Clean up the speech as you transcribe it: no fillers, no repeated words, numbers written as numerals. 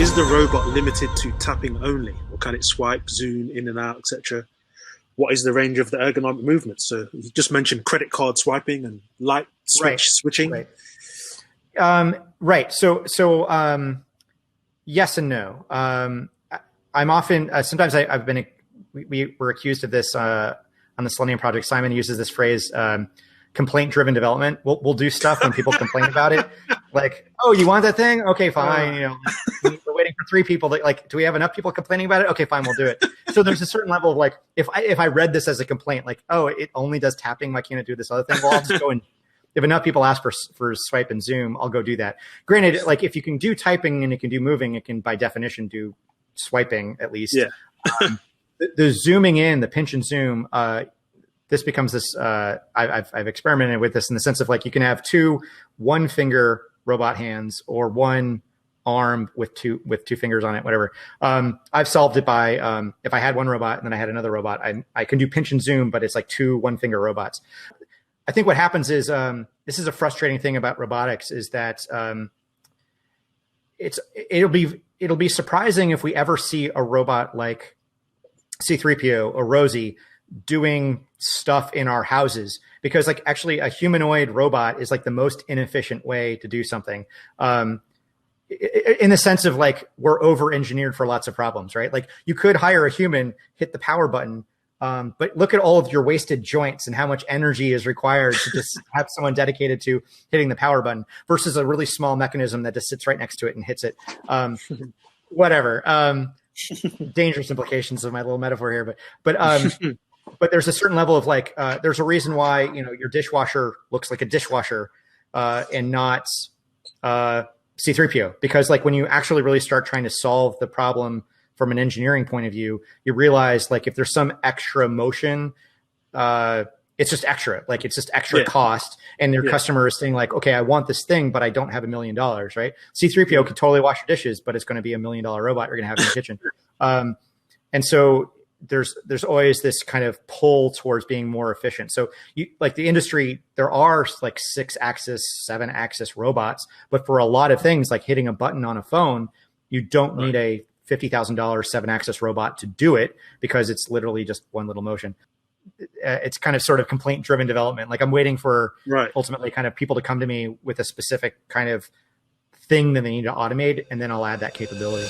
is the robot limited to tapping only, or can it swipe, zoom in and out, etc.? What is the range of the ergonomic movements? So you just mentioned credit card swiping and light switching. Right. So yes and no. I'm often sometimes I've been we were accused of this on the Selenium project. Simon uses this phrase, complaint-driven development. We'll do stuff when people complain about it. Like, oh, you want that thing? Okay, fine. We're waiting for 3 people. Like, do we have enough people complaining about it? Okay, fine, we'll do it. So there's a certain level of like, if I read this as a complaint, like, oh, it only does tapping, why can't it do this other thing? Well, I'll just go and if enough people ask for swipe and zoom, I'll go do that. Granted, like if you can do typing and it can do moving, it can by definition do swiping at least. Yeah. The zooming in, the pinch and zoom, this becomes this. I've experimented with this in the sense of like you can have 2 1-finger robot hands or 1 arm with two fingers on it, whatever. I've solved it by if I had 1 robot and then I had another robot, I can do pinch and zoom, but it's like 2 1-finger robots. I think what happens is this is a frustrating thing about robotics is that it'll be surprising if we ever see a robot like C-3PO or Rosie doing stuff in our houses, because like actually a humanoid robot is like the most inefficient way to do something. In the sense of like we're over engineered for lots of problems, right? Like you could hire a human, hit the power button, but look at all of your wasted joints and how much energy is required to just have someone dedicated to hitting the power button versus a really small mechanism that just sits right next to it and hits it. Whatever. Dangerous implications of my little metaphor here, but there's a certain level of like, there's a reason why, your dishwasher looks like a dishwasher, and not, C-3PO, because like when you actually really start trying to solve the problem from an engineering point of view, you realize like if there's some extra motion, it's just extra, like it's just extra cost. And your customer is saying like, okay, I want this thing, but I don't have $1 million, right? C-3PO can totally wash your dishes, but it's going to be $1 million robot you're going to have in the kitchen. And so there's always this kind of pull towards being more efficient. So you like the industry, there are like 6-axis, 7-axis robots, but for a lot of things like hitting a button on a phone, you don't need a $50,000 7-axis robot to do it because it's literally just one little motion. It's kind of sort of complaint-driven development. Like I'm waiting for ultimately kind of people to come to me with a specific kind of thing that they need to automate, and then I'll add that capability.